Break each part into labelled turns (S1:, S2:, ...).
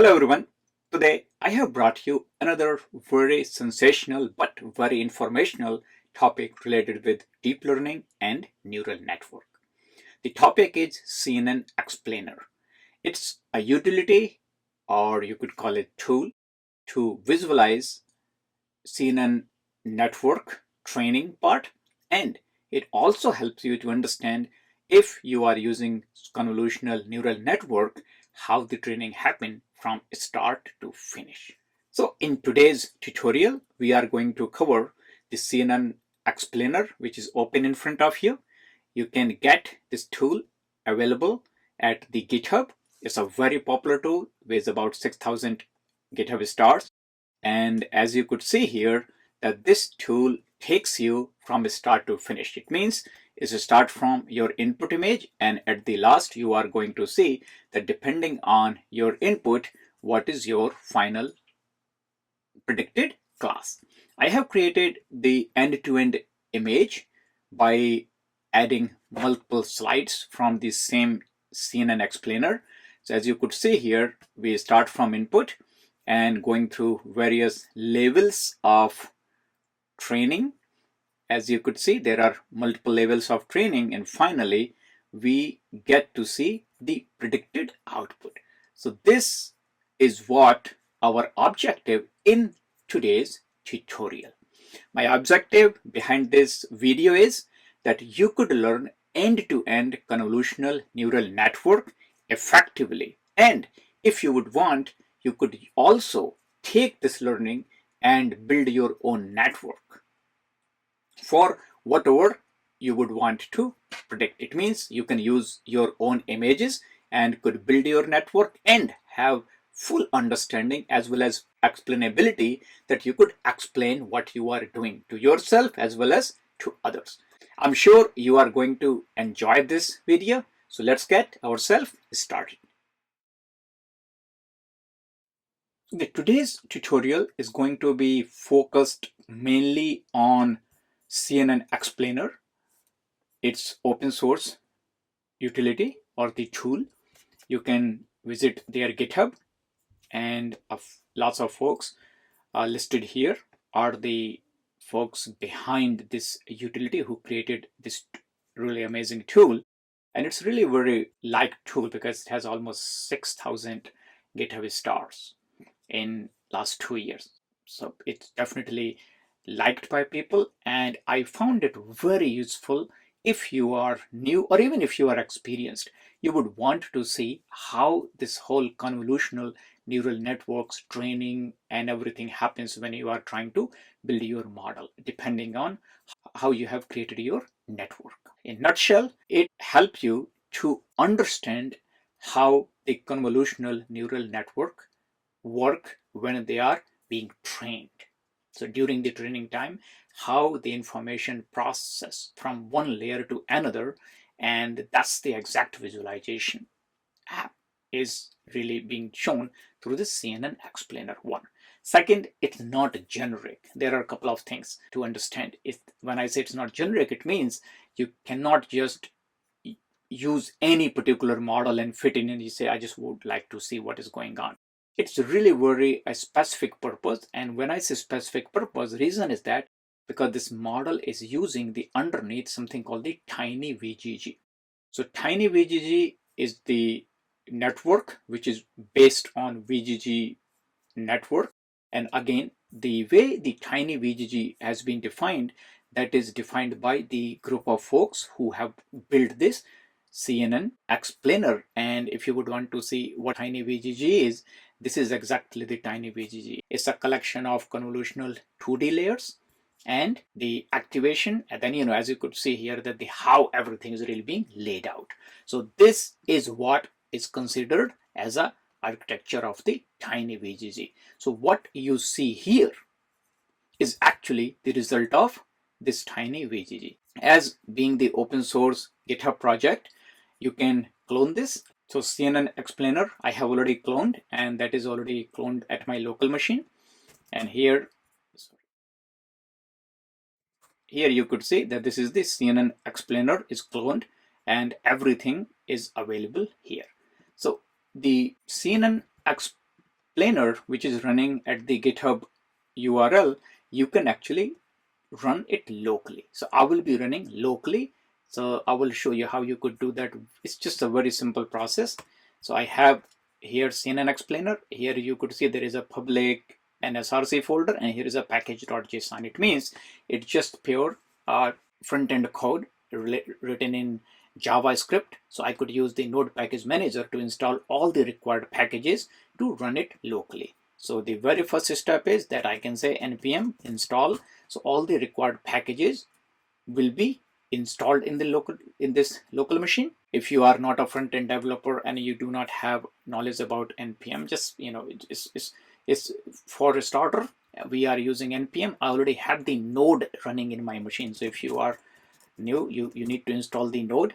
S1: Hello everyone. Today I have brought you another very sensational but very informational topic related with deep learning and neural network. The topic is CNN Explainer. It's a utility, or you could call it tool, to visualize CNN network training part, and it also helps you to understand if you are using convolutional neural network, how the training happen from start to finish. So in today's tutorial, we are going to cover the CNN explainer, which is open in front of you. You can get this tool available at the GitHub. It's a very popular tool with about 6,000 GitHub stars. And as you could see here, that this tool takes you from start to finish. It means is start from your input image, and at the last you are going to see that depending on your input, what is your final predicted class. I have created the end-to-end image by adding multiple slides from the same CNN explainer. So as you could see here, we start from input and going through various levels of training. As you could see, there are multiple levels of training, and finally we get to see the predicted output. So this is what our objective in today's tutorial. My objective behind this video is that you could learn end-to-end convolutional neural network effectively, and if you would want, you could also take this learning and build your own network for whatever you would want to predict. It means you can use your own images and could build your network and have full understanding as well as explainability, that you could explain what you are doing to yourself as well as to others. I'm sure you are going to enjoy this video. So let's get ourselves started. Today's tutorial is going to be focused mainly on CNN Explainer. It's open source utility or the tool. You can visit their GitHub, and lots of folks listed here are the folks behind this utility who created this really amazing tool. And it's really very liked tool because it has almost 6,000 GitHub stars in last 2 years. So it's definitely liked by people, and I found it very useful. If you are new or even if you are experienced, you would want to see how this whole convolutional neural networks training and everything happens when you are trying to build your model, depending on how you have created your network. In a nutshell, it helps you to understand how the convolutional neural network work when they are being trained. So during the training time, how the information process from one layer to another, and that's the exact visualization app is really being shown through the CNN Explainer 1. Second, it's not generic. There are a couple of things to understand. When I say it's not generic, it means you cannot just use any particular model and fit in and you say, I just would like to see what is going on. It's really very a specific purpose. And when I say specific purpose, the reason is that because this model is using the underneath something called the Tiny-vgg. So Tiny-vgg is the network which is based on VGG network. And again, the way the Tiny-vgg has been defined, that is defined by the group of folks who have built this CNN explainer. And if you would want to see what Tiny-vgg is, this is exactly the Tiny-vgg. It's a collection of convolutional 2D layers and the activation, and then as you could see here that the how everything is really being laid out. So this is what is considered as a architecture of the Tiny-vgg. So what you see here is actually the result of this Tiny-vgg. As being the open source GitHub project, you can clone this. So CNN Explainer I have already cloned, and that is already cloned at my local machine. And here you could see that this is the CNN Explainer is cloned and everything is available here. So the CNN explainer, which is running at the GitHub URL, you can actually run it locally. So I will be running locally. So I will show you how you could do that. It's just a very simple process. So I have here CNN explainer. Here you could see there is a public and src folder, and here is a package.json. It means it's just pure front-end code written in JavaScript. So I could use the node package manager to install all the required packages to run it locally. So the very first step is that I can say npm install. So all the required packages will be installed in this local machine. If you are not a front-end developer and you do not have knowledge about npm, just it's for a starter, we are using npm. I already have the node running in my machine. So if you are new, you need to install the node,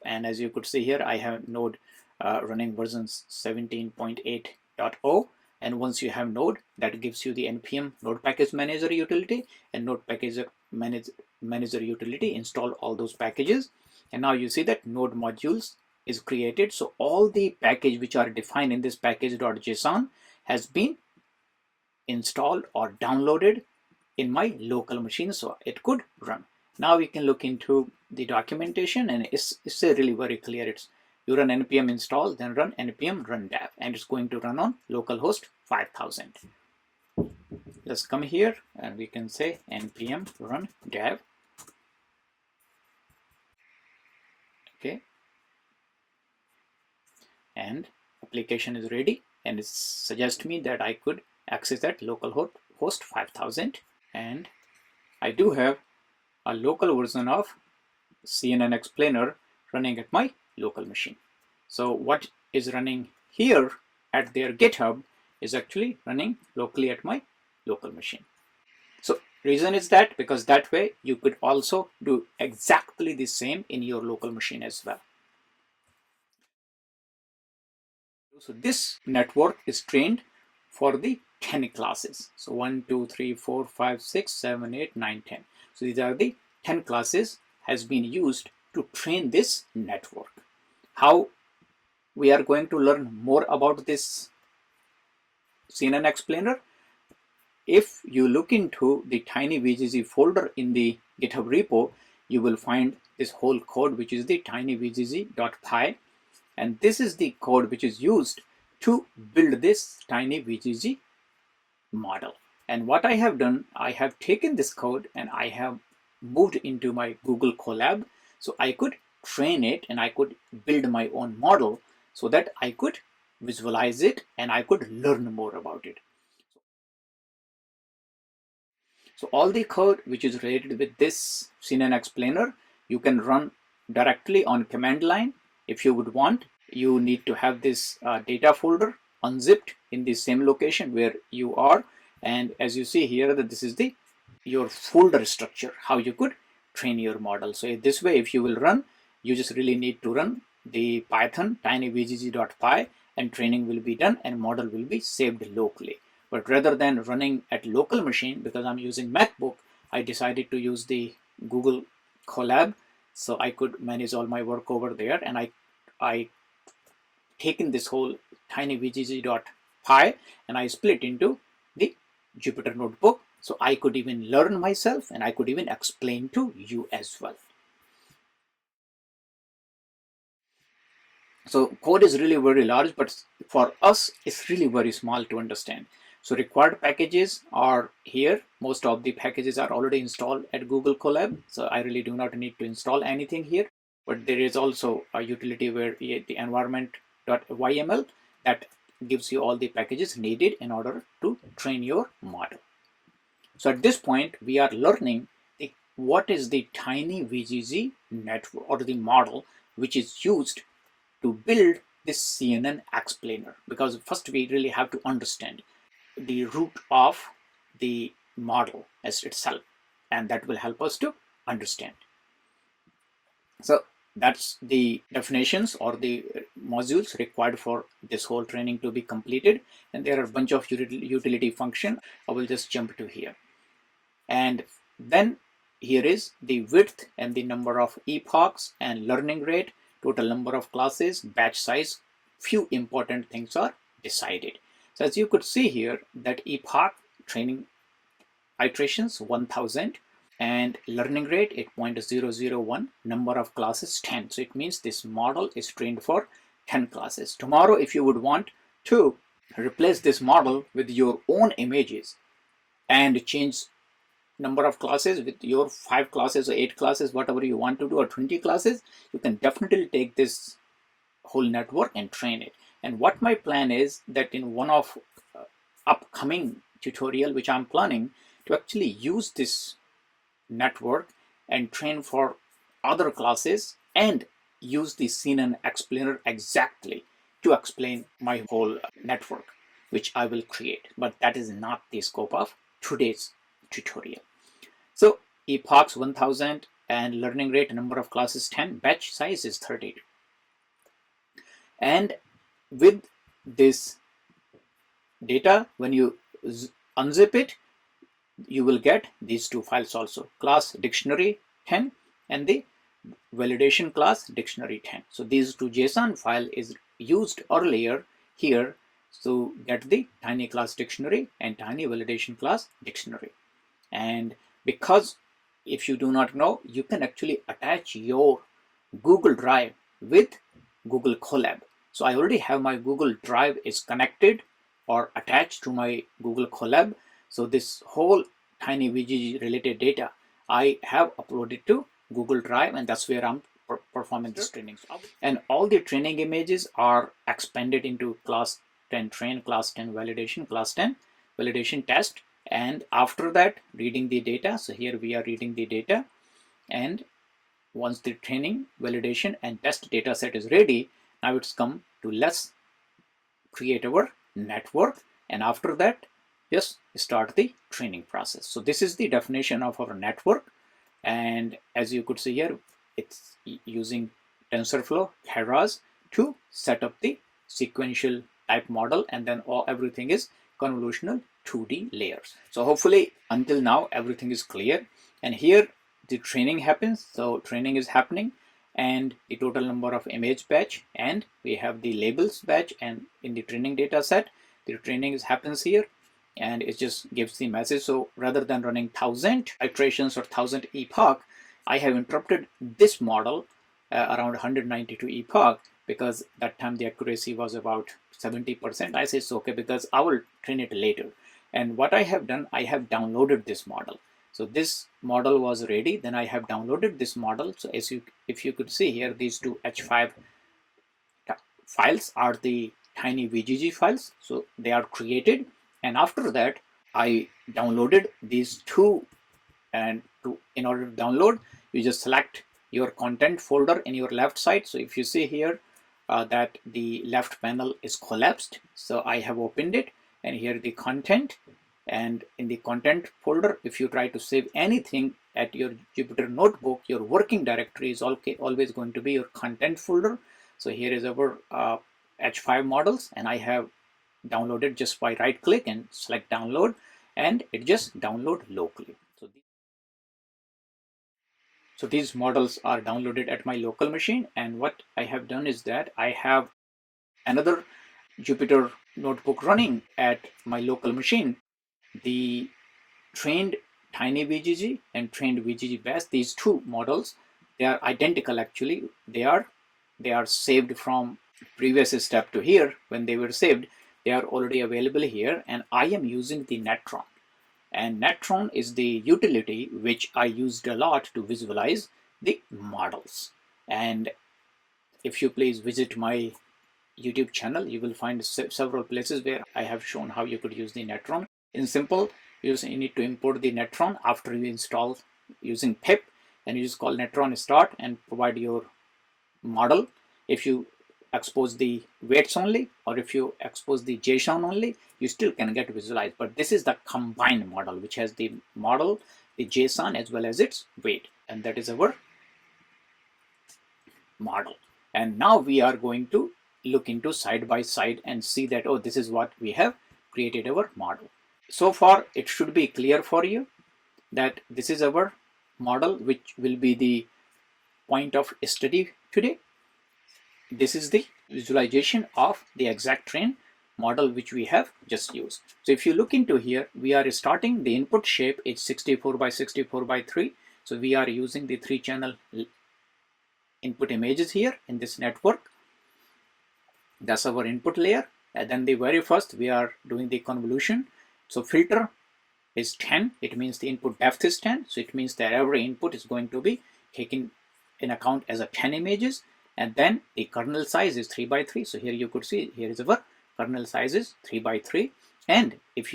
S1: and as you could see here, I have node running versions 17.8.0. and once you have node, that gives you the npm node package manager utility, and node package manager utility install all those packages. And now you see that node modules is created. So all the package which are defined in this package.json has been installed or downloaded in my local machine, so it could run. Now we can look into the documentation, and it's really very clear. It's you run npm install, then run npm run dev, and it's going to run on localhost 5000. Let's come here and we can say npm run dev. Okay, and application is ready, and it suggests me that I could access that localhost 5000, and I do have a local version of CNN explainer running at my local machine. So what is running here at their GitHub is actually running locally at my local machine. So reason is that because that way you could also do exactly the same in your local machine as well. So this network is trained for the 10 classes. So 1, 2, 3, 4, 5, 6, 7, 8, 9, 10. So these are the 10 classes has been used to train this network. How we are going to learn more about this CNN explainer? If you look into the Tiny-vgg folder in the GitHub repo, you will find this whole code, which is the Tiny-vgg.py, and this is the code which is used to build this Tiny-vgg model. And what I have done, I have taken this code and I have moved into my Google Colab, so I could train it and I could build my own model so that I could visualize it and I could learn more about it. So all the code which is related with this CNN explainer, you can run directly on command line. If you would want, you need to have this data folder unzipped in the same location where you are. And as you see here, that this is your folder structure, how you could train your model. So this way, if you will run, you just really need to run the Python Tiny-vgg.py, and training will be done and model will be saved locally. But rather than running at local machine, because I'm using MacBook, I decided to use the Google Colab, so I could manage all my work over there. And I taken this whole Tiny-vgg.py and I split into the Jupyter notebook, so I could even learn myself and I could even explain to you as well. So code is really very large, but for us it's really very small to understand. So required packages are here. Most of the packages are already installed at Google Colab, so I really do not need to install anything here. But there is also a utility where the environment.yml that gives you all the packages needed in order to train your model. So at this point, we are learning what is the Tiny-vgg network or the model which is used to build this CNN explainer, because first we really have to understand the root of the model as itself, and that will help us to understand. So that's the definitions or the modules required for this whole training to be completed, and there are a bunch of utility function. I will just jump to here, and then here is the width and the number of epochs and learning rate, total number of classes, batch size. Few important things are decided. So as you could see here, that epoch training iterations 1000 and learning rate 8.001, number of classes 10. So it means this model is trained for 10 classes. Tomorrow, if you would want to replace this model with your own images and change number of classes with your 5 classes or 8 classes, whatever you want to do, or 20 classes, you can definitely take this whole network and train it. And what my plan is that in one of upcoming tutorial which I'm planning to actually use this network and train for other classes and use the CNN explainer exactly to explain my whole network which I will create, but that is not the scope of today's tutorial. So epochs 1000 and learning rate, number of classes 10, batch size is 32. And with this data, when you unzip it, you will get these two files also, class dictionary 10 and the validation class dictionary 10. So these two JSON file is used earlier here to get the tiny class dictionary and tiny validation class dictionary. And because if you do not know, you can actually attach your Google Drive with Google Colab. So I already have my Google Drive is connected or attached to my Google Colab. So this whole Tiny-vgg related data I have uploaded to Google Drive, and that's where I'm performing this training. And all the training images are expanded into class 10 train, class 10 validation, class 10 validation test, and after that reading the data. So here we are reading the data, and once the training, validation and test data set is ready, now it's come to let's create our network, and after that just start the training process. So this is the definition of our network, and as you could see here, it's using TensorFLow, Keras to set up the sequential type model, and then everything is convolutional 2D layers. So hopefully until now everything is clear, and here the training happens. So training is happening and the total number of image batch, and we have the labels batch, and in the training data set the training happens here and it just gives the message. So rather than running 1000 iterations or 1000 epoch, I have interrupted this model around 192 epoch, because that time the accuracy was about 70%. I say it's okay because I will train it later. And what I have done, I have downloaded this model. So this model was ready, then I have downloaded this model. So as if you could see here, these two H5 files are the Tiny-vgg files. So they are created, and after that I downloaded these two, and in order to download, you just select your content folder in your left side. So if you see here that the left panel is collapsed, so I have opened it, and here the content, and in the content folder, if you try to save anything at your Jupyter notebook, your working directory is always going to be your content folder. So here is our H5 models, and I have downloaded just by right click and select download, and it just download locally. So these models are downloaded at my local machine, and what I have done is that I have another Jupyter notebook running at my local machine. The trained Tiny-vgg and trained VGG batch, these two models, they are identical actually. They are saved from previous step to here. When they were saved, they are already available here, and I am using the Netron. And Netron is the utility which I used a lot to visualize the models. And if you please visit my YouTube channel, you will find several places where I have shown how you could use the Netron. In simple, you need to import the Netron after you install using pip, and you just call Netron start and provide your model. If you expose the weights only, or if you expose the JSON only, you still can get visualized. But this is the combined model which has the model, the JSON as well as its weight, and that is our model. And now we are going to look into side by side and see that, oh, this is what we have created our model. So far it should be clear for you that this is our model which will be the point of study today. This is the visualization of the exact train model which we have just used. So if you look into here, we are starting the input shape is 64 by 64 by 3. So we are using the 3-channel input images here in this network. That's our input layer. And then the very first we are doing the convolution. So filter is 10. It means the input depth is 10. So it means that every input is going to be taken in account as a 10 images. And then the kernel size is 3 by 3. So here you could see here is our kernel size is 3 by 3. And if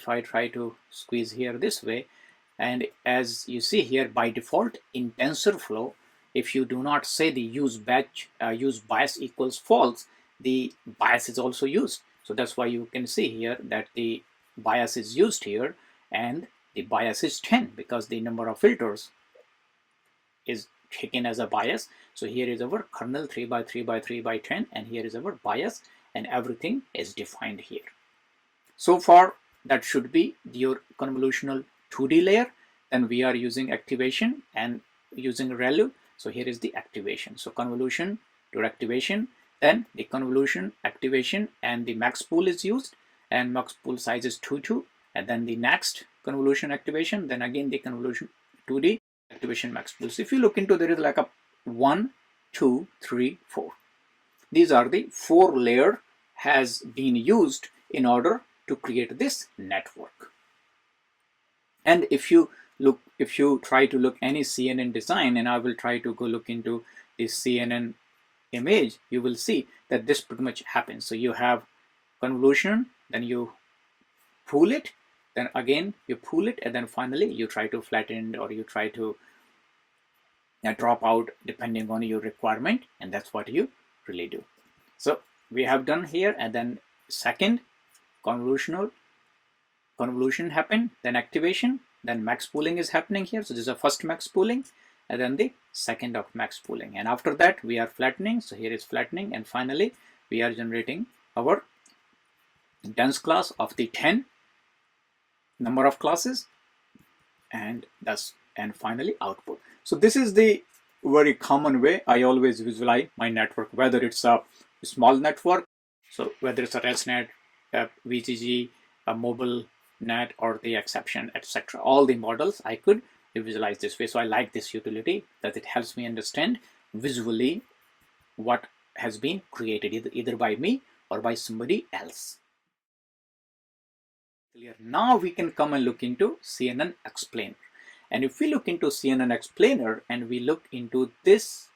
S1: I try to squeeze here this way, and as you see here, by default in TensorFLow, if you do not say the use bias equals false, the bias is also used. So that's why you can see here that the bias is used here, and the bias is 10 because the number of filters is taken as a bias. So here is our kernel 3 by 3 by 3 by 10, and here is our bias, and everything is defined here. So far that should be your convolutional 2D layer. Then we are using activation and using ReLU. So here is the activation. So convolution to activation, then the convolution activation and the Maxpool is used, and Maxpool size is 2, and then the next convolution activation, then again the convolution 2D activation Maxpool. So if you look into, there is like a 1, 2, 3, 4. These are the 4 layer has been used in order to create this network. And if you try to look any CNN design, and I will try to go look into this CNN image, you will see that this pretty much happens. So you have convolution, then you pull it, then again you pull it, and then finally you try to flatten or you try to drop out depending on your requirement, and that's what you really do. So we have done here, and then second convolution happened, then activation, then max pooling is happening here. So this is a first max pooling, and then the second of max pooling, and after that we are flattening. So here is flattening, and finally we are generating our dense class of the 10 number of classes, and finally output. So this is the very common way I always visualize my network, whether it's a small network, so whether it's a ResNet, a VGG, a mobile net, or the exception, etc. All the models I could visualize this way. So I like this utility, that it helps me understand visually what has been created either by me or by somebody else. Clear. Now we can come and look into CNN Explainer. And if we look into CNN Explainer and we look into this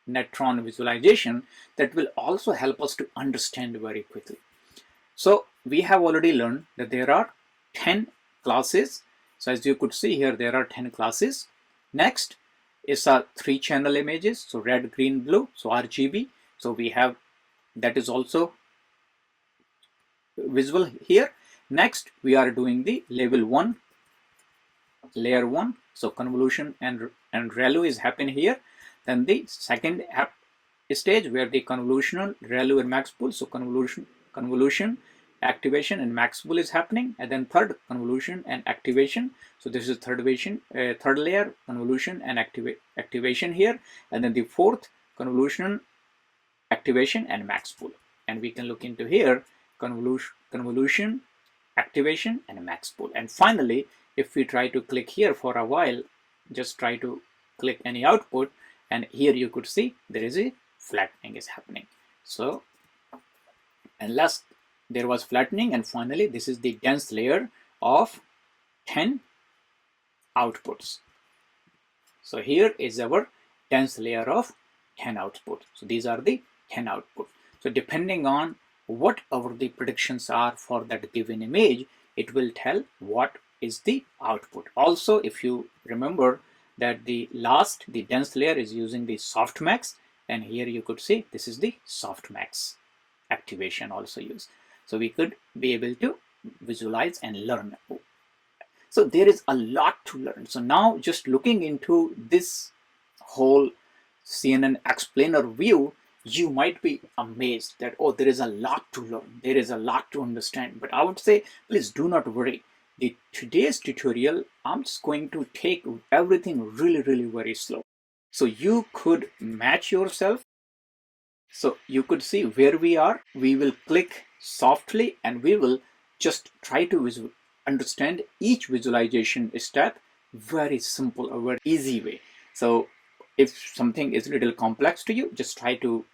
S1: Netron visualization, that will also help us to understand very quickly. So we have already learned that there are 10 classes. So as you could see here, there are 10 classes. Next is a 3-channel images, so red, green, blue, so RGB. So we have that is also visible here. Next we are doing the level 1, layer 1, so convolution and ReLU is happening here. Then the second stage where the convolutional ReLU and Maxpool, so convolution activation and Maxpool is happening, and then third convolution and activation. So this is third layer, convolution and activation here, and then the fourth convolution activation and Maxpool. And we can look into here convolution activation and Maxpool. And finally, if we try to click here for a while, just try to click any output, and here you could see there is a flattening is happening. So unless there was flattening, and finally this is the dense layer of 10 outputs. So here is our dense layer of 10 outputs. So these are the 10 outputs. So depending on whatever the predictions are for that given image, it will tell what is the output. Also, if you remember that the dense layer is using the softmax, and here you could see this is the softmax activation also used. So we could be able to visualize and learn. So there is a lot to learn. So now just looking into this whole CNN Explainer view, you might be amazed that, oh, there is a lot to learn, there is a lot to understand. But I would say, please do not worry. Today's tutorial, I'm just going to take everything really very slow. So you could match yourself. So you could see where we are. We will click softly, and we will just try to understand each visualization step very simple, a very easy way. So if something is a little complex to you, just try to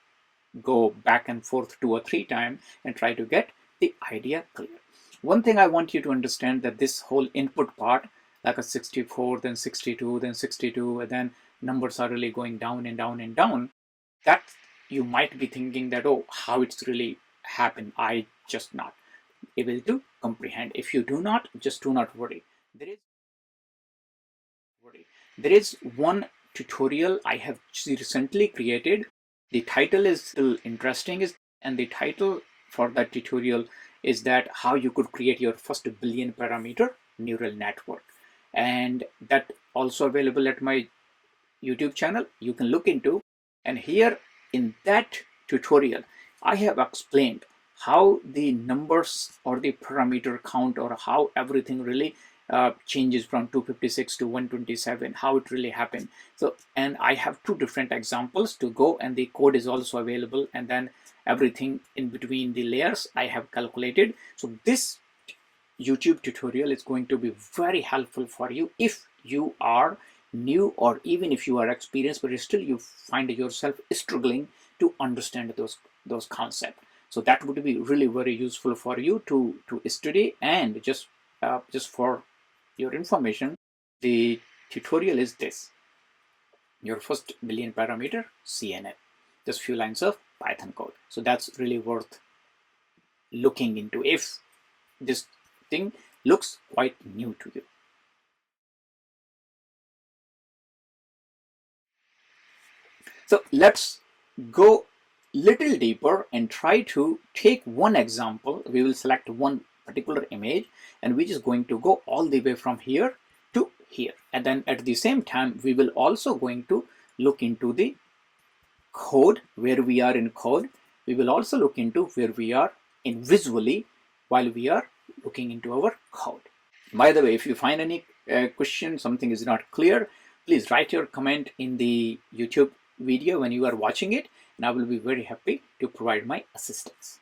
S1: go back and forth 2 or 3 times and try to get the idea clear. One thing I want you to understand, that this whole input part, like a 64, then 62, then 62, and then numbers are really going down and down and down, that you might be thinking that, oh, how it's really happened, I just not able to comprehend. If you do not, just do not worry. There is one tutorial I have recently created. The title is still interesting, and the title for that tutorial is that how you could create your first billion parameter neural network, and that also available at my YouTube channel. You can look into, and here in that tutorial I have explained how the numbers or the parameter count, or how everything really changes from 256 to 127, how it really happened. So, and I have 2 different examples to go, and the code is also available, and then everything in between the layers I have calculated. So this YouTube tutorial is going to be very helpful for you if you are new, or even if you are experienced but still you find yourself struggling to understand those concepts. So that would be really very useful for you to study. And just for your information, the tutorial is this: your first billion parameter CNN, just few lines of Python code. So that's really worth looking into if this thing looks quite new to you. So let's go little deeper and try to take one example. We will select one particular image, and we're just going to go all the way from here to here. And then at the same time, we will also going to look into the code, where we are in code. We will also look into where we are in visually while we are looking into our code. By the way, if you find any question, something is not clear, please write your comment in the YouTube video when you are watching it, and I will be very happy to provide my assistance.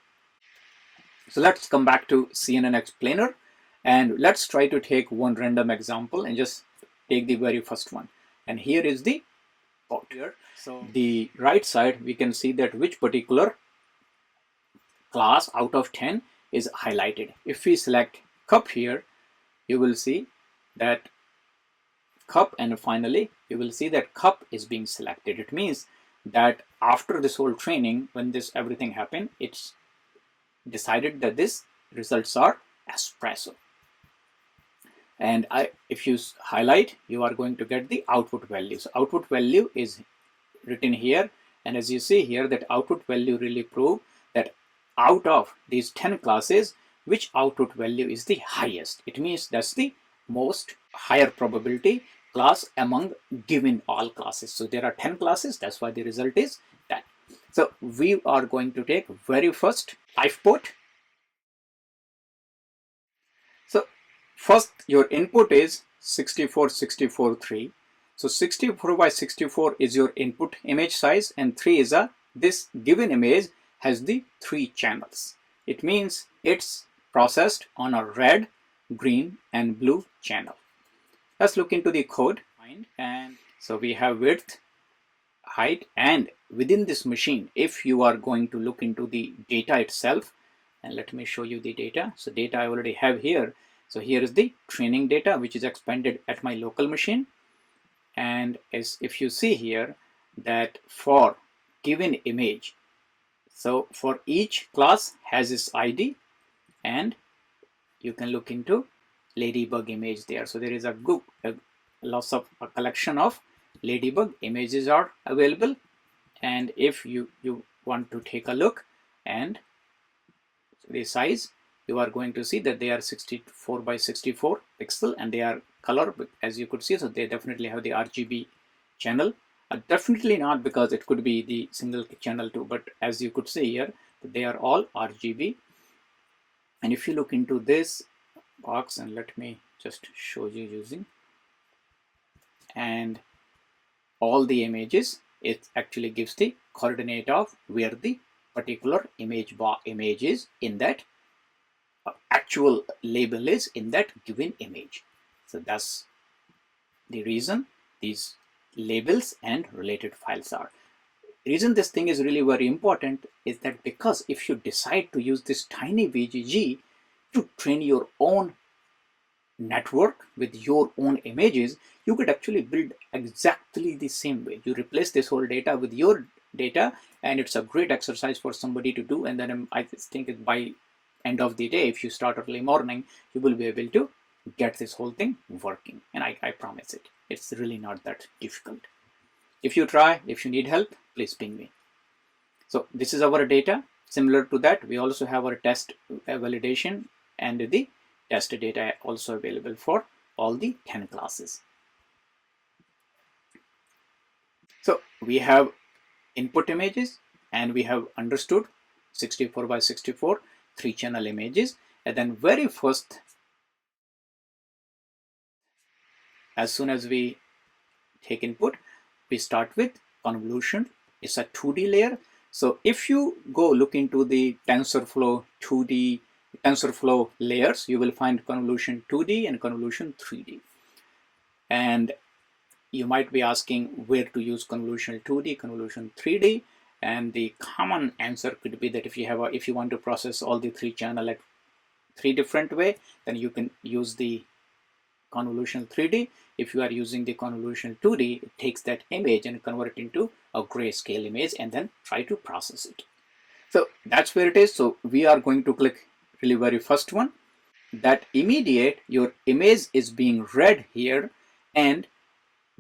S1: So let's come back to CNN Explainer, and let's try to take one random example and just take the very first one. And here is the code here. So the right side, we can see that which particular class out of 10 is highlighted. If we select cup here, you will see that cup, and finally you will see that cup is being selected. It means that after this whole training, when this everything happened, it's decided that this results are espresso. And if you highlight, you are going to get the output value. So output value is written here, and as you see here, that output value really prove that out of these 10 classes, which output value is the highest. It means that's the most higher probability class among given all classes. So there are 10 classes, that's why the result is that. So we are going to take very first lifeboat. So first your input is 64, 64, 3. So 64 by 64 is your input image size, and 3 is this given image has the 3 channels. It means it's processed on a red, green, and blue channel. Let's look into the code. And so we have width, height, and within this machine, if you are going to look into the data itself, and let me show you the data. So data I already have here. So here is the training data, which is expanded at my local machine. And as if you see here, that for given image, so for each class has its ID, and you can look into ladybug image there. So there is a collection of ladybug images are available. And if you want to take a look and the size, you are going to see that they are 64 by 64 pixel, and they are color, as you could see. So they definitely have the RGB channel. Definitely not, because it could be the single channel too, but as you could see here, they are all RGB. And if you look into this box, and let me just show you using, and all the images, it actually gives the coordinate of where the particular image is in that actual label is in that given image. So that's the reason these labels and related files are. The reason this thing is really very important is that because if you decide to use this Tiny-vgg to train your own network with your own images, you could actually build exactly the same way. You replace this whole data with your data, and it's a great exercise for somebody to do. And then I think by end of the day, if you start early morning, you will be able to get this whole thing working. And I promise it, it's really not that difficult. If you try, if you need help, please ping me. So this is our data. Similar to that, we also have our test validation and the test data also available for all the 10 classes. So we have input images, and we have understood 64 by 64 3-channel images. And then very first, as soon as we take input, we start with convolution. It's a 2D layer. So if you go look into the TensorFLow 2D, TensorFLow layers, you will find convolution 2D and convolution 3D. And you might be asking where to use convolution 2D, convolution 3D, and the common answer could be that if you want to process all the 3-channel at 3 different way, then you can use the convolution 3D. If you are using the convolution 2D, it takes that image and convert it into a grayscale image and then try to process it. So that's where it is. So we are going to click really very first one. That immediate your image is being read here, and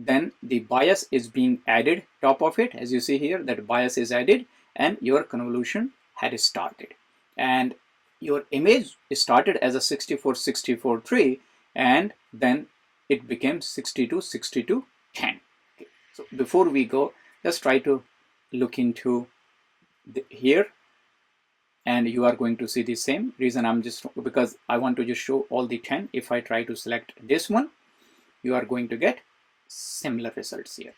S1: then the bias is being added top of it. As you see here, that bias is added and your convolution had started. And your image started as a 64-64 tree, and then it became 62-62-10. Okay. So before we go, let's try to look into here, and you are going to see the same reason. I'm just because I want to just show all the 10. If I try to select this one, you are going to get similar results here.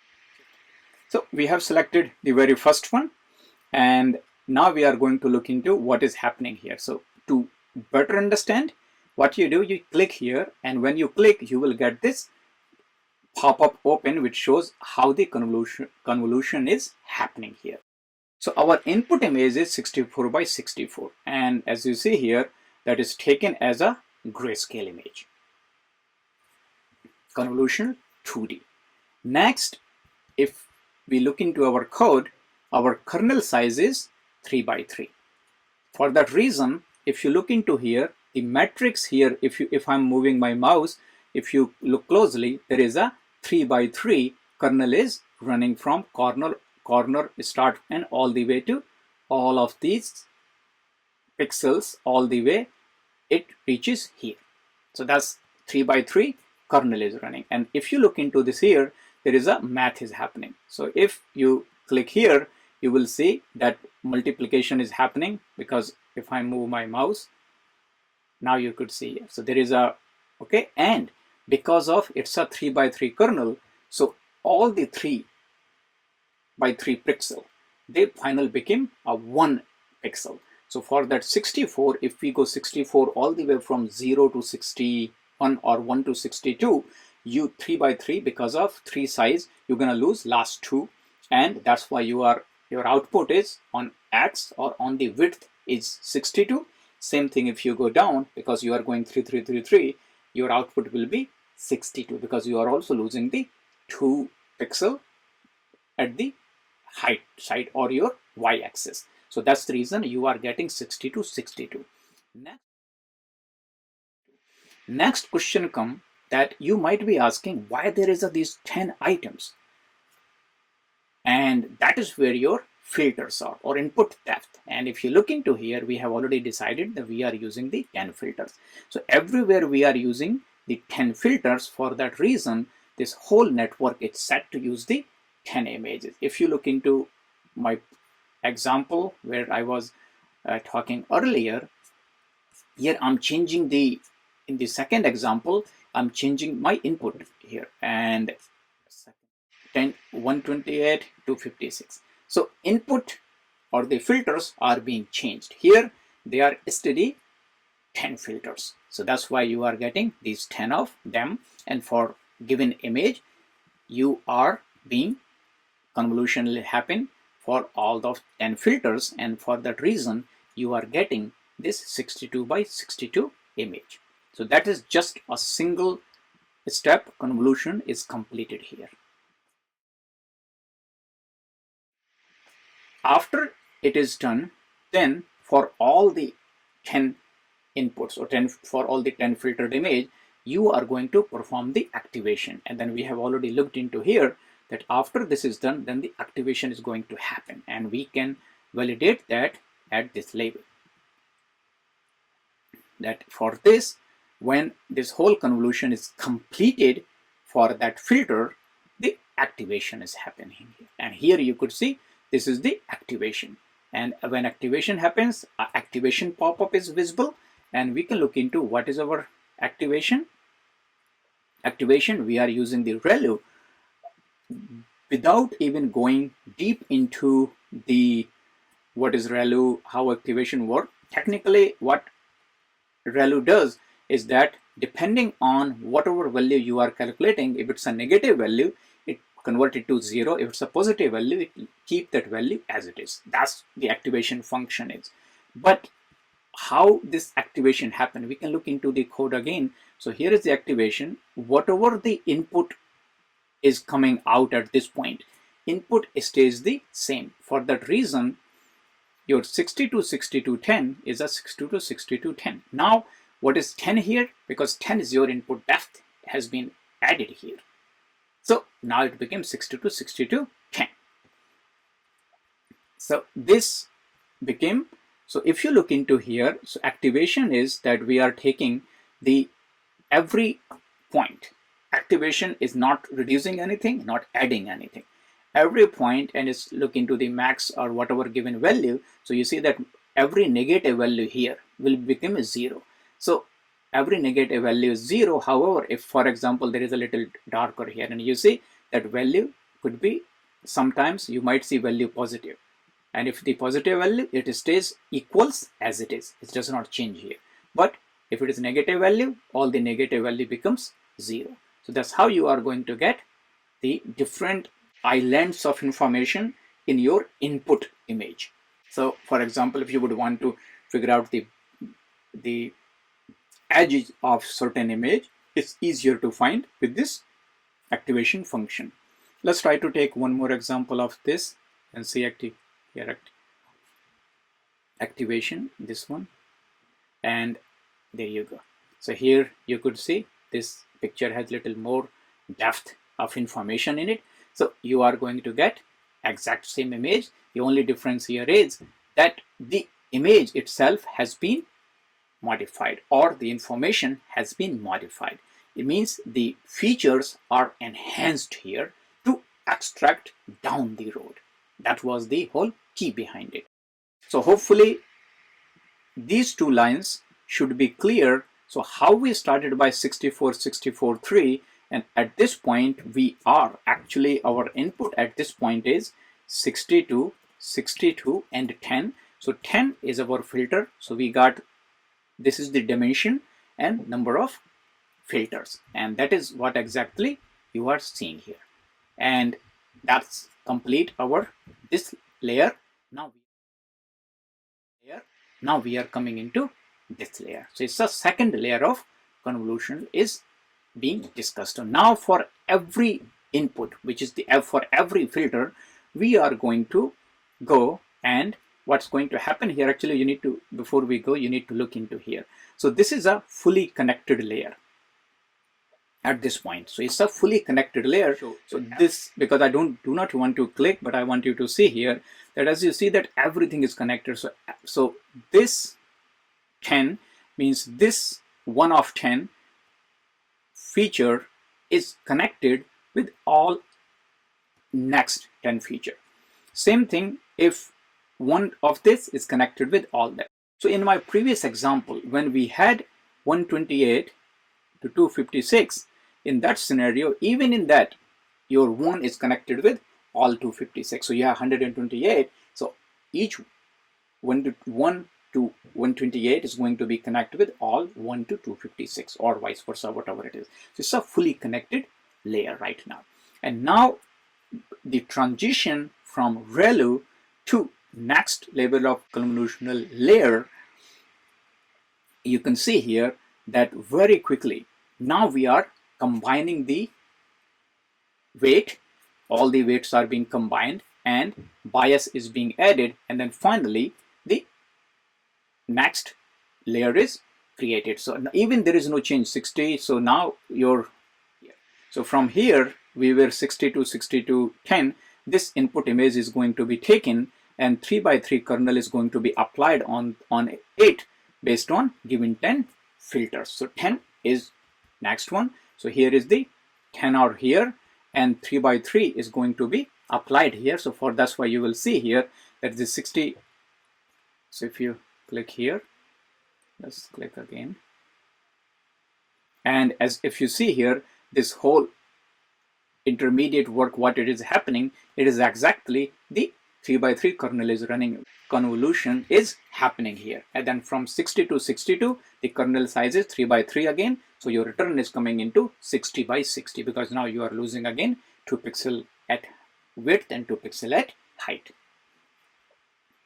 S1: So we have selected the very first one, and now we are going to look into what is happening here. So to better understand what you do, you click here, and when you click, you will get this pop-up open which shows how the convolution is happening here. So our input image is 64 by 64, and as you see here, that is taken as a grayscale image. Convolution 2D. Next, if we look into our code, our kernel size is 3 by 3. For that reason, if you look into here, the matrix here, if I'm moving my mouse, if you look closely, there is a 3 by 3 kernel is running from corner start and all the way to all of these pixels, all the way it reaches here. So that's 3 by 3 kernel is running. And if you look into this here, there is a math is happening. So if you click here, you will see that multiplication is happening, because if I move my mouse, now you could see. So there is a, okay, and because of it's a 3 by 3 kernel, so all the 3 by 3 pixel, they finally became a 1 pixel. So for that 64, if we go 64 all the way from 0 to 61 or 1 to 62, you 3 by 3, because of 3 size, you're gonna lose last 2, and that's why your output is on X or on the width is 62. Same thing if you go down, because you are going 3 3 3 3, your output will be 62, because you are also losing the 2 pixel at the height side or your y-axis. So that's the reason you are getting 62 62. Next question come that you might be asking why there is these 10 items, and that is where your filters are, or input depth. And if you look into here, we have already decided that we are using the 10 filters. So everywhere we are using the 10 filters. For that reason, this whole network is set to use the 10 images. If you look into my example where I was talking earlier, here I'm changing in the second example, I'm changing my input here, and 128 to 56. So input or the filters are being changed. Here they are steady 10 filters. So that's why you are getting these 10 of them, and for given image you are being convolution happen for all the 10 filters, and for that reason you are getting this 62 by 62 image. So that is just a single step convolution is completed here. After it is done, then for all the 10 inputs or 10 for all the 10 filtered image, you are going to perform the activation. And then we have already looked into here that after this is done, then the activation is going to happen, and we can validate that at this level. That for this, when this whole convolution is completed for that filter, the activation is happening here. And here you could see this is the activation, and when activation happens, activation pop-up is visible, and we can look into what is our activation. We are using the ReLU without even going deep into the what is ReLU, how activation works. Technically, what ReLU does is that depending on whatever value you are calculating, if it's a negative value, it convert it to 0. If it's a positive value, it will keep that value as it is. That's the activation function is. But how this activation happen, we can look into the code again. So here is the activation. Whatever the input is coming out at this point, input stays the same. For that reason, your 62 62 10 is a 62 62 10. Now what is 10 here? Because 10 is your input depth has been added here. So now it became 62 62 10. So this became, so if you look into here, so activation is that we are taking the every point. Activation is not reducing anything, not adding anything. Every point, and it's look into the max or whatever given value. So you see that every negative value here will become a 0. So every negative value is 0. However, if for example there is a little darker here, and you see that value could be, sometimes you might see value positive, and if the positive value, it stays equals as it is, it does not change here. But if it is negative value, all the negative value becomes 0. So that's how you are going to get the different islands of information in your input image. So for example, if you would want to figure out the edges of certain image, it's easier to find with this activation function. Let's try to take one more example of this and see activation, this one, and there you go. So here you could see this picture has little more depth of information in it. So you are going to get exact same image. The only difference here is that the image itself has been modified, or the information has been modified. It means the features are enhanced here to abstract down the road. That was the whole key behind it. So hopefully these two lines should be clear. So how we started by 64 64 3, and at this point we are actually, our input at this point is 62 62 and 10. So 10 is our filter. So we got, this is the dimension and number of filters, and that is what exactly you are seeing here. And that's complete our this layer. Now we are coming into this layer. So it's a second layer of convolution is being discussed. So now for every input, which is the for every filter, we are going to go, and what's going to happen here, actually you need to, before we go, you need to look into here. So this is a fully connected layer at this point. So it's a fully connected layer. So this, because I do not want to click, but I want you to see here that as you see that everything is connected. So this 10 means this 1 of 10 feature is connected with all next 10 feature. Same thing if one of this is connected with all that. So in my previous example, when we had 128 to 256, in that scenario, even in that, your 1 is connected with all 256. So you have 128. So each 1 to 128 is going to be connected with all 1 to 256 or vice versa, whatever it is. So it's a fully connected layer right now. And now the transition from ReLU to next level of convolutional layer, you can see here that very quickly now we are combining the weight, all the weights are being combined and bias is being added, and then finally the next layer is created. So even there is no change, 60, so now so from here we were 60 to 60 to 10, this input image is going to be taken and 3 by 3 kernel is going to be applied on it based on given 10 filters. So 10 is next one, so here is the 10 are here and 3 by 3 is going to be applied here. So for that's why you will see here that the 60, so if you click here, let's click again, and as if you see here, this whole intermediate work, what it is happening, it is exactly the 3 by 3 kernel is running, convolution is happening here, and then from 60 to 62 the kernel size is 3 by 3 again, so your return is coming into 60 by 60 because now you are losing again 2 pixel at width and 2 pixel at height.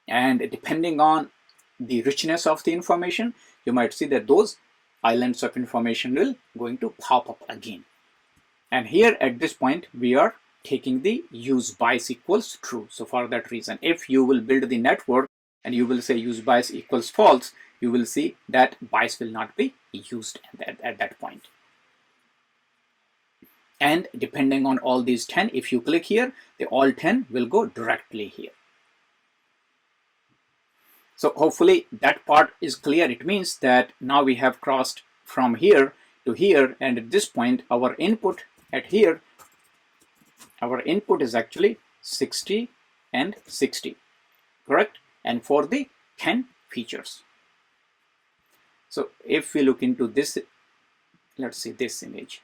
S1: And depending on the richness of the information, you might see that those islands of information will going to pop up again. And here at this point we are taking the use bias equals true. So for that reason, if you will build the network and you will say use bias equals false, you will see that bias will not be used at that point. And depending on all these 10, if you click here, the all 10 will go directly here. So hopefully that part is clear. It means that now we have crossed from here to here, and at this point our input at here, our input is actually 60 and 60, correct? And for the 10 features. So if we look into this, let's see this image,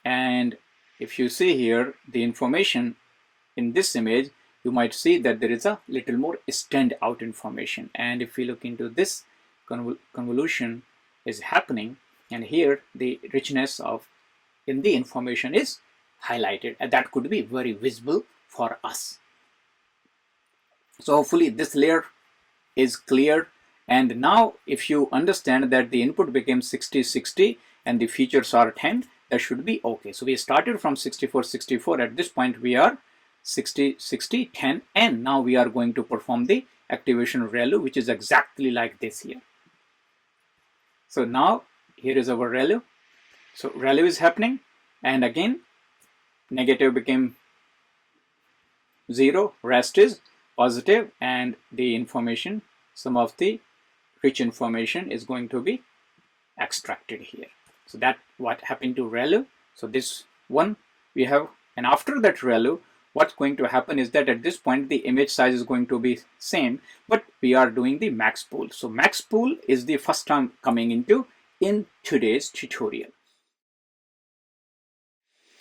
S1: and if you see here the information in this image, you might see that there is a little more stand out information. And if we look into this, convolution is happening, and here the richness of in the information is highlighted, and that could be very visible for us. So hopefully this layer is clear. And now if you understand that the input became 60 60 and the features are 10, that should be okay. So we started from 64 64, at this point we are 60 60 10, and now we are going to perform the activation ReLU, which is exactly like this here. So now here is our ReLU. So ReLU is happening, and again negative became 0, rest is positive, and the information, some of the rich information is going to be extracted here. So that what happened to ReLU. So this one we have, and after that ReLU, what's going to happen is that at this point the image size is going to be same, but we are doing the Maxpool. So Maxpool is the first time coming into in today's tutorial.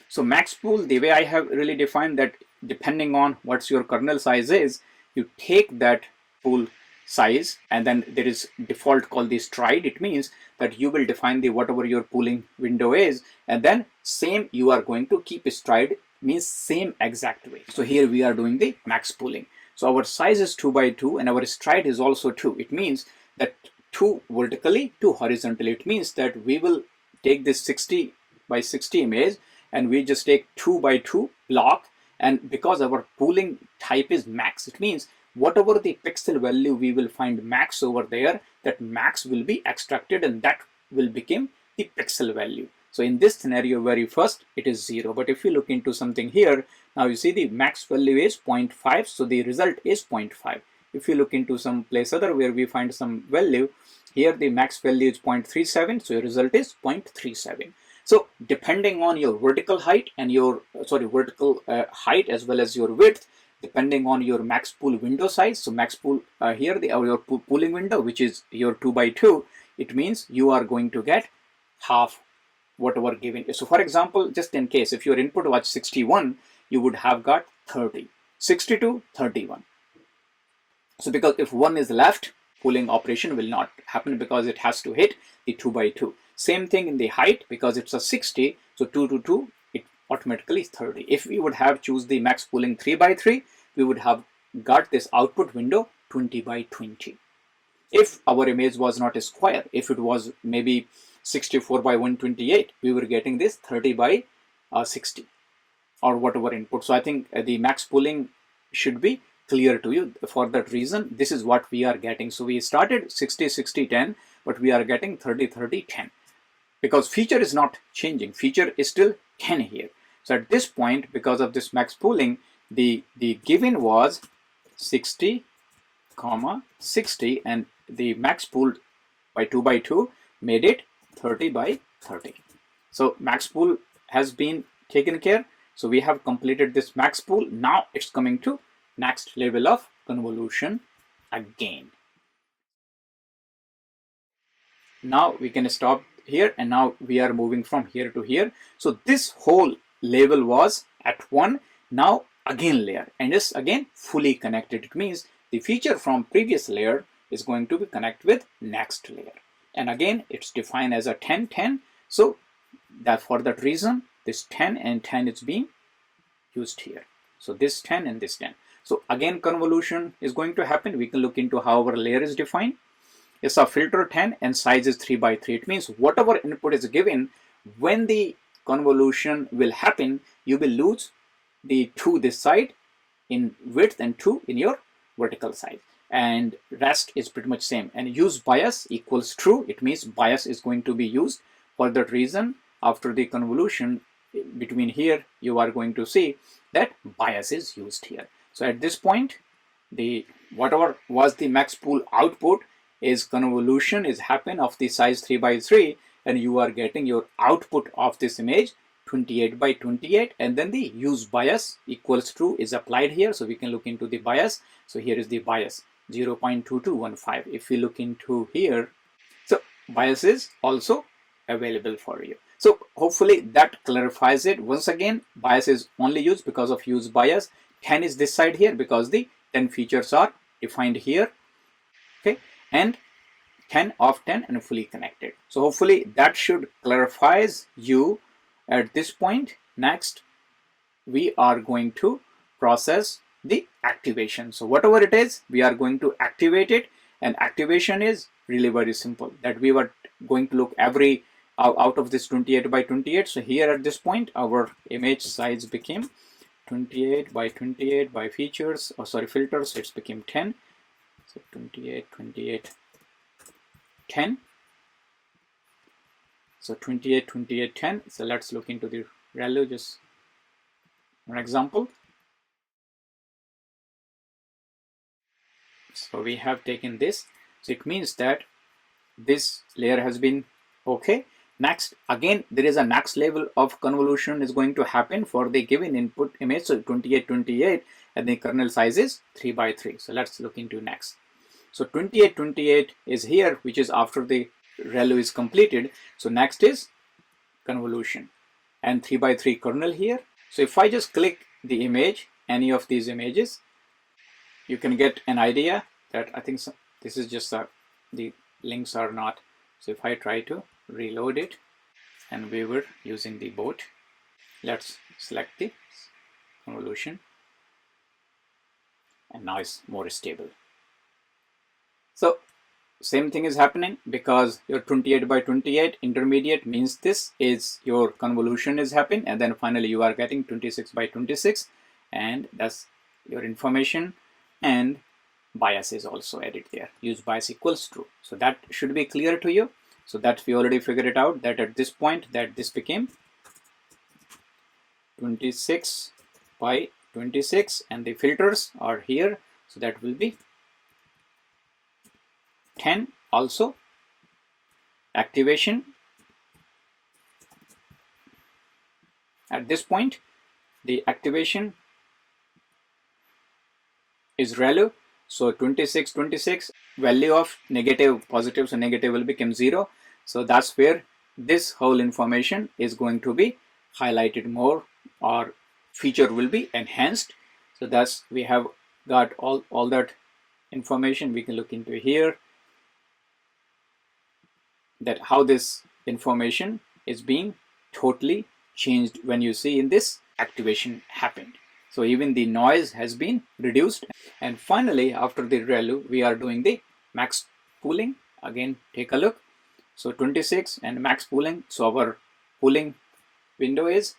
S1: So Maxpool, the way I have really defined that, depending on what's your kernel size is, you take that pool size, and then there is default called the stride. It means that you will define the whatever your pooling window is, and then same you are going to keep stride, means same exact way. So here we are doing the max pooling. So our size is 2 by 2 and our stride is also 2. It means that 2 vertically, 2 horizontally. It means that we will take this 60 by 60 image and we just take 2 by 2 block, and because our pooling type is max, it means whatever the pixel value we will find max over there, that max will be extracted and that will become the pixel value. So in this scenario, very first it is 0, but if you look into something here, now you see the max value is 0.5, so the result is 0.5. If you look into some place other where we find some value, here the max value is 0.37, so your result is 0.37. So depending on your vertical height and your vertical height as well as your width, depending on your max pool window size. So max pool here your pooling window, which is your 2 by 2, it means you are going to get half whatever given. So for example, just in case if your input was 61, you would have got 30, 62, 31. So because if 1 is left, pooling operation will not happen because it has to hit the 2 by 2. Same thing in the height, because it's a 60, so 2 to 2, it automatically is 30. If we would have choose the max pooling 3 by 3, we would have got this output window 20 by 20. If our image was not a square, if it was maybe 64 by 128, we were getting this 30 by 60 or whatever input. So I think the max pooling should be clear to you. For that reason, this is what we are getting. So we started 60 60 10, but we are getting 30 30 10 because feature is not changing. Feature is still 10 here. So at this point, because of this max pooling, the given was 60 comma 60, and the max pool by 2 by 2 made it 30 by 30. So max pool has been taken care. So we have completed this max pool. Now it's coming to next level of convolution again. Now we can stop here, and now we are moving from here to here. So this whole level was at 1, now again layer, and is again fully connected. It means the feature from previous layer is going to be connected with next layer, and again it's defined as a 10 10. So that for that reason, this 10 and 10 is being used here. So this 10 and this 10. So again convolution is going to happen. We can look into how our layer is defined. It's a filter 10 and size is 3 by 3. It means whatever input is given, when the convolution will happen, you will lose the 2 this side in width and 2 in your vertical side, and rest is pretty much same. And use bias equals true. It means bias is going to be used. For that reason, after the convolution between here, you are going to see that bias is used here. So at this point, the whatever was the max pool output is convolution is happen of the size 3 by 3, and you are getting your output of this image 28 by 28, and then the use bias equals true is applied here. So we can look into the bias. So here is the bias 0.2215. If we look into here, so bias is also available for you. So hopefully that clarifies it. Once again, bias is only used because of use bias. 10 is this side here because the 10 features are defined here. Okay, and 10 of 10 and fully connected. So hopefully that should clarifies you at this point. Next, we are going to process the activation. So whatever it is, we are going to activate it, and activation is really very simple. That we were going to look every out of this 28 by 28. So here at this point, our image size became 28 by 28 by features, or sorry, filters, it's became 10. So 28 28 10. So 28 28 10. So let's look into the value, just an example. So we have taken this. So it means that this layer has been okay. Next, again, there is a next level of convolution is going to happen for the given input image. So 28 28, and the kernel size is 3 by 3. So let's look into next. So 28 28 is here, which is after the ReLU is completed. So next is convolution, and 3 by 3 kernel here. So if I just click the image, any of these images, you can get an idea that I think this is just the links are not. So if I try to reload it, and we were using the boat, let's select the convolution, and now it's more stable. So same thing is happening because your 28 by 28 intermediate means this is your convolution is happening, and then finally you are getting 26 by 26, and that's your information, and bias is also added there. Use bias equals true. So that should be clear to you. So that we already figured it out, that at this point that this became 26 by 26, and the filters are here. So that will be 10 also. Activation, at this point the activation is ReLU. So 26 26, value of negative positive, so negative will become 0. So that's where this whole information is going to be highlighted more, or feature will be enhanced. So that's we have got all that information, we can look into here that how this information is being totally changed when you see in this activation happened. So even the noise has been reduced. And finally, after the ReLU, we are doing the max pooling. Again, take a look. So 26 and max pooling. So our pooling window is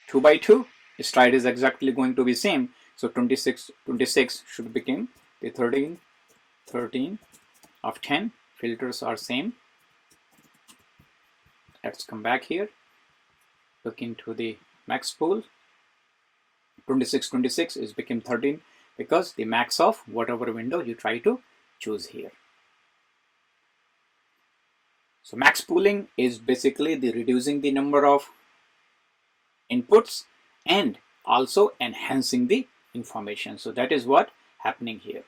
S1: 2 by 2. Stride is exactly going to be same. So 26 should become the 13 of 10. Filters are same. Let's come back here. Look into the Maxpool. 26 is become 13 because the max of whatever window you try to choose here. So max pooling is basically the reducing the number of inputs and also enhancing the information. So that is what happening here.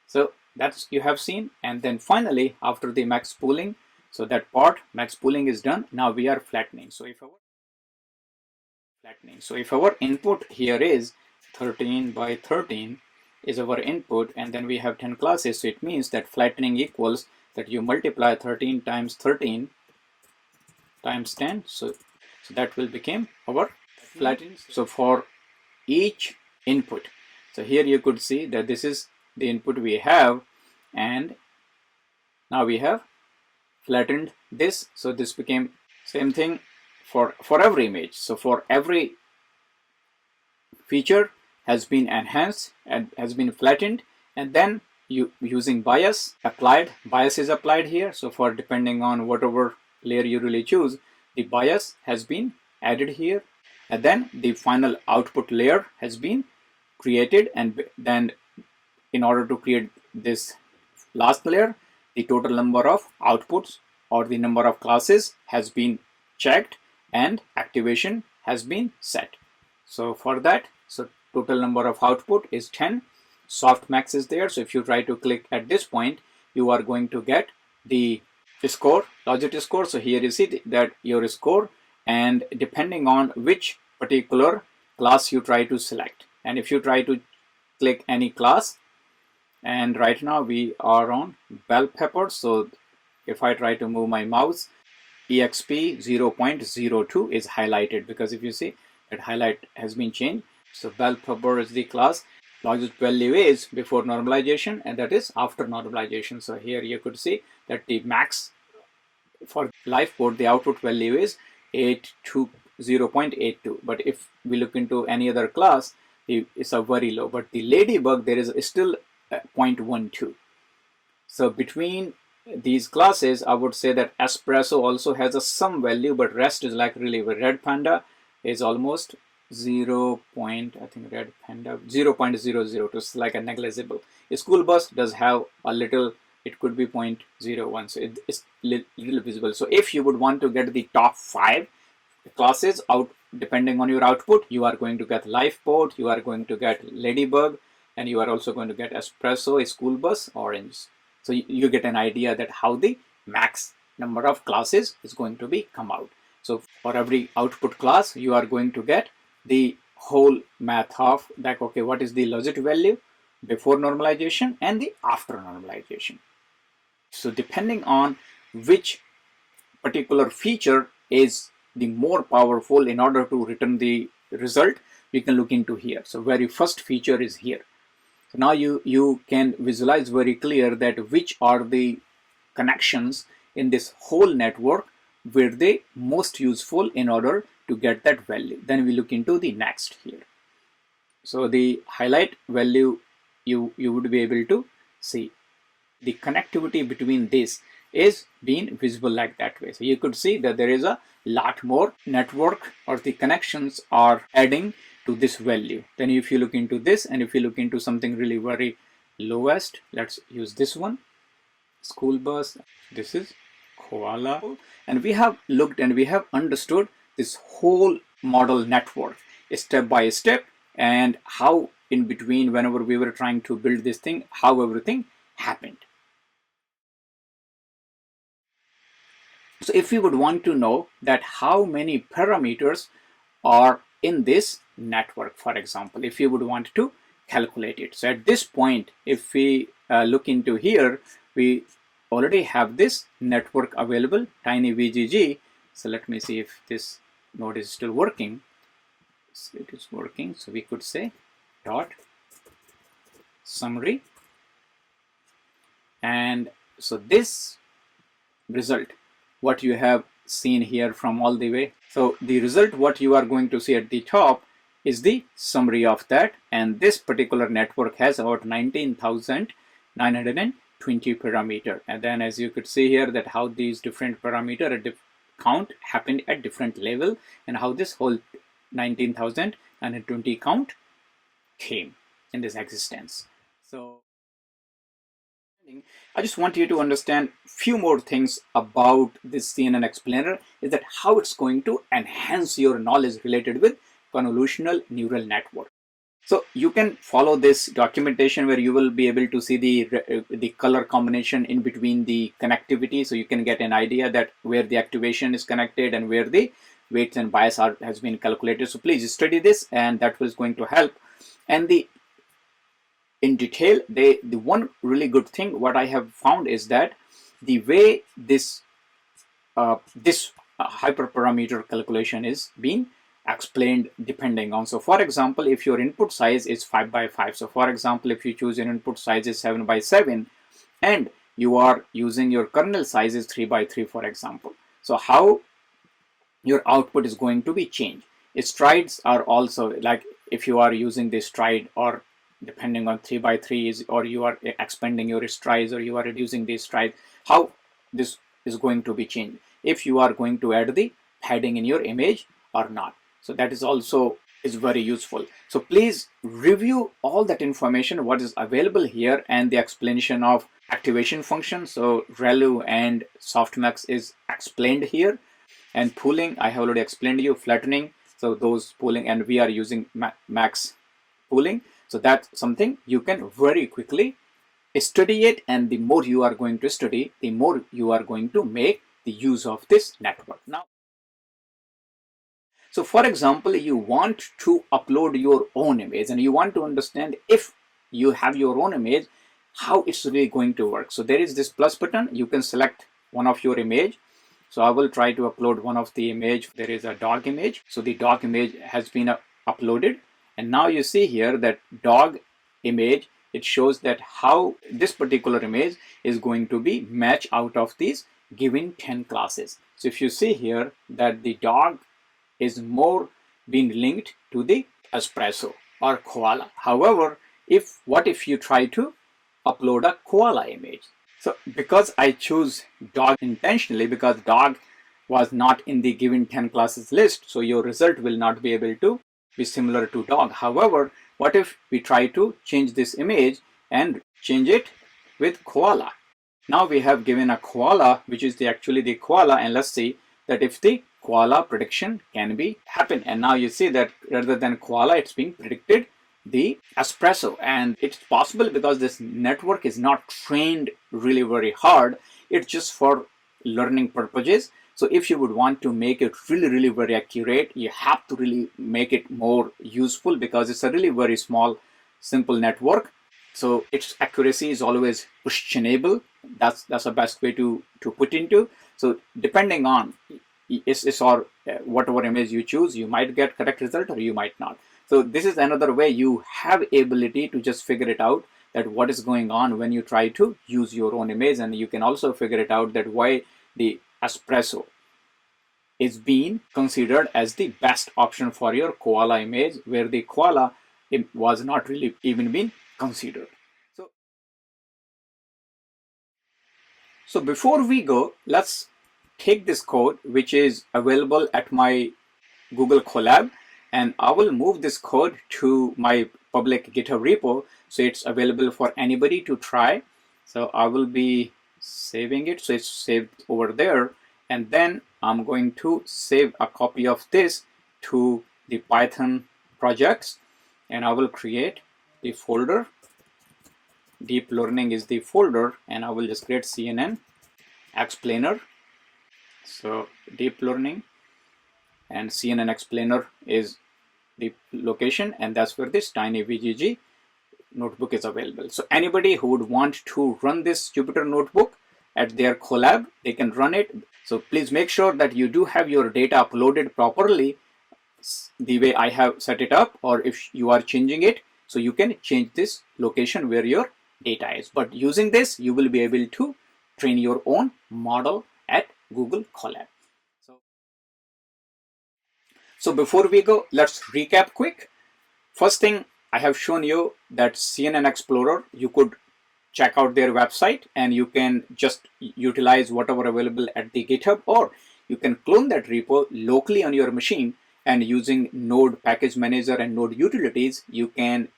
S1: So that's you have seen. And then finally, after the max pooling, so that part max pooling is done. Now we are flattening. So if our input here is 13 by 13 is our input, and then we have 10 classes, so it means that flattening equals that you multiply 13 times 13 times 10, so that will become our flatten. So for each input, so here you could see that this is the input we have, and now we have flattened this, so this became same thing for every image. So for every feature has been enhanced and has been flattened, and then you using bias is applied here. So for depending on whatever layer you really choose, the bias has been added here, and then the final output layer has been created, and then in order to create this last layer, the total number of outputs or the number of classes has been checked and activation has been set. So for that, so total number of output is 10. Softmax is there. So if you try to click at this point, you are going to get the score, logit score. So here you see that your score, and depending on which particular class you try to select. And if you try to click any class, and right now we are on bell pepper. So if I try to move my mouse, exp 0.02 is highlighted, because if you see that highlight has been changed. So bell pepper is the class. Logit value is before normalization, and that is after normalization. So here you could see that the max for live code, the output value is 0.82. But if we look into any other class, it's a very low. But the ladybug, there is still 0.12. So between these classes, I would say that espresso also has a some value, but rest is like really red panda is almost 0. I think red panda 0.00, it's like a negligible. A school bus does have a little, it could be 0.01, so it's little visible. So if you would want to get the top 5 classes out, depending on your output, you are going to get lifeboat, you are going to get ladybug, and you are also going to get espresso, a school bus, orange. So you get an idea that how the max number of classes is going to be come out. So for every output class, you are going to get the whole math of that, okay, what is the logit value before normalization and the after normalization. So depending on which particular feature is the more powerful in order to return the result, we can look into here. So very first feature is here. So now you can visualize very clear that which are the connections in this whole network were they most useful in order to get that value. Then we look into the next here. So the highlight value, you would be able to see the connectivity between this is being visible like that way. So you could see that there is a lot more network, or the connections are adding to this value. Then if you look into this, and if you look into something really very lowest, let's use this one, school bus, this is koala, and we have looked and we have understood this whole model network step by step, and how in between, whenever we were trying to build this thing, how everything happened. So if you would want to know that how many parameters are in this network, for example, if you would want to calculate it. So at this point, if we look into here, we already have this network available, Tiny-vgg. So let me see if this node is still working. So it is working. So we could say dot summary. And so this result, what you have seen here from all the way. So the result, what you are going to see at the top is the summary of that. And this particular network has about 19,920 parameter. And then as you could see here that how these different parameter count happened at different level and how this whole 19,920 count came in this existence. So I just want you to understand few more things about this CNN explainer, is that how it's going to enhance your knowledge related with convolutional neural network. So you can follow this documentation where you will be able to see the color combination in between the connectivity, so you can get an idea that where the activation is connected and where the weights and bias has been calculated. So please study this, and that was going to help. And in detail, the one really good thing what I have found is that the way this hyperparameter calculation is being explained depending on. So for example, if your input size is 5 by 5, so for example, if you choose an input size is 7 by 7 and you are using your kernel size is 3 by 3, for example, so how your output is going to be changed. Strides are also, like if you are using the stride, or depending on 3 by 3 is, or you are expanding your strides or you are reducing the stride, how this is going to be changed, if you are going to add the padding in your image or not. So that is also is very useful. So please review all that information what is available here, and the explanation of activation function. So ReLU and softmax is explained here, and pooling I have already explained to you, flattening, so those pooling, and we are using max pooling. So that's something you can very quickly study it, and the more you are going to study, the more you are going to make the use of this network. Now, so for example, you want to upload your own image and you want to understand if you have your own image, how it's really going to work. So there is this plus button, you can select one of your image. So I will try to upload one of the image. There is a dog image. So the dog image has been uploaded. And now you see here that dog image, it shows that how this particular image is going to be matched out of these given 10 classes. So if you see here that the dog is more being linked to the espresso or koala. However, what if you try to upload a koala image? So because I choose dog intentionally, because dog was not in the given 10 classes list, so your result will not be able to be similar to dog. However, what if we try to change this image and change it with koala? Now we have given a koala, which is actually the koala, and let's see that if the koala prediction can be happen. And now you see that rather than koala, it's being predicted the espresso, and it's possible because this network is not trained really very hard. It's just for learning purposes. So if you would want to make it really very accurate, you have to really make it more useful, because it's a really very small simple network, so its accuracy is always questionable. That's the best way to put into. So depending on it's or whatever image you choose, you might get correct result or you might not. So this is another way you have ability to just figure it out, that what is going on when you try to use your own image. And you can also figure it out that why the espresso is being considered as the best option for your koala image, where the koala was not really even being considered. So before we go, let's take this code which is available at my Google Colab, and I will move this code to my public GitHub repo, so it's available for anybody to try. So I will be saving it, so it's saved over there, and then I'm going to save a copy of this to the Python projects, and I will create the folder. Deep learning is the folder, and I will just create CNN explainer. So deep learning and CNN explainer is the location, and that's where this Tiny-vgg notebook is available. So anybody who would want to run this Jupyter notebook at their Colab, they can run it. So please make sure that you do have your data uploaded properly the way I have set it up, or if you are changing it, so you can change this location where your data is. But using this, you will be able to train your own model at Google Colab. So before we go, let's recap quick. First thing, I have shown you that CNN Explorer, you could check out their website and you can just utilize whatever available at the GitHub, or you can clone that repo locally on your machine, and using Node Package Manager and Node Utilities, you can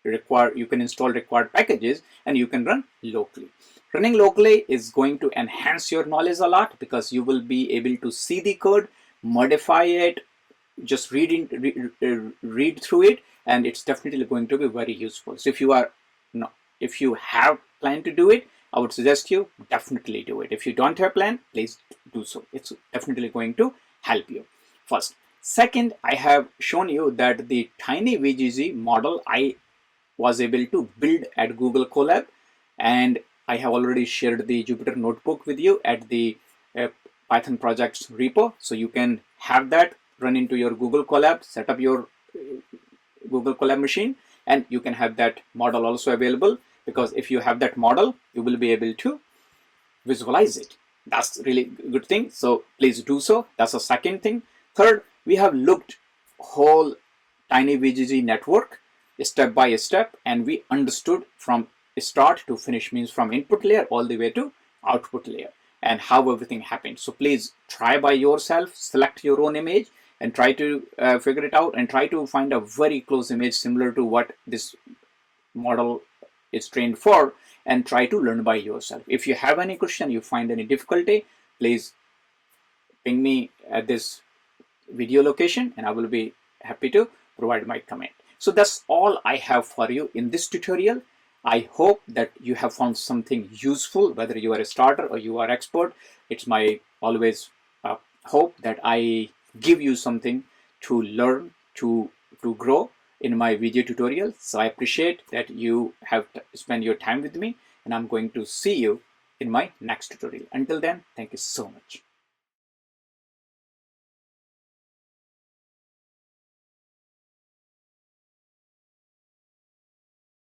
S1: install required packages and you can run locally. Running locally is going to enhance your knowledge a lot, because you will be able to see the code, modify it, just read through it, and it's definitely going to be very useful. So if you have planned to do it, I would suggest you definitely do it. If you don't have plan, please do so. It's definitely going to help you. First. Second, I have shown you that the Tiny-vgg model I was able to build at Google Colab, and I have already shared the Jupyter notebook with you at the Python projects repo. So you can have that run into your Google Colab, set up your Google Colab machine, and you can have that model also available, because if you have that model, you will be able to visualize it. That's really good thing. So please do so. That's the second thing. Third, we have looked whole Tiny-vgg network step by step, and we understood from start to finish, means from input layer all the way to output layer, and how everything happened. So please try by yourself, select your own image and try to figure it out, and try to find a very close image similar to what this model is trained for, and try to learn by yourself. If you have any question, you find any difficulty, please ping me at this video location and I will be happy to provide my comment. So that's all I have for you in this tutorial. I hope that you have found something useful, whether you are a starter or you are expert. It's my always hope that I give you something to learn, to grow in my video tutorial. So I appreciate that you have spent your time with me, and I'm going to see you in my next tutorial. Until then, thank you so much.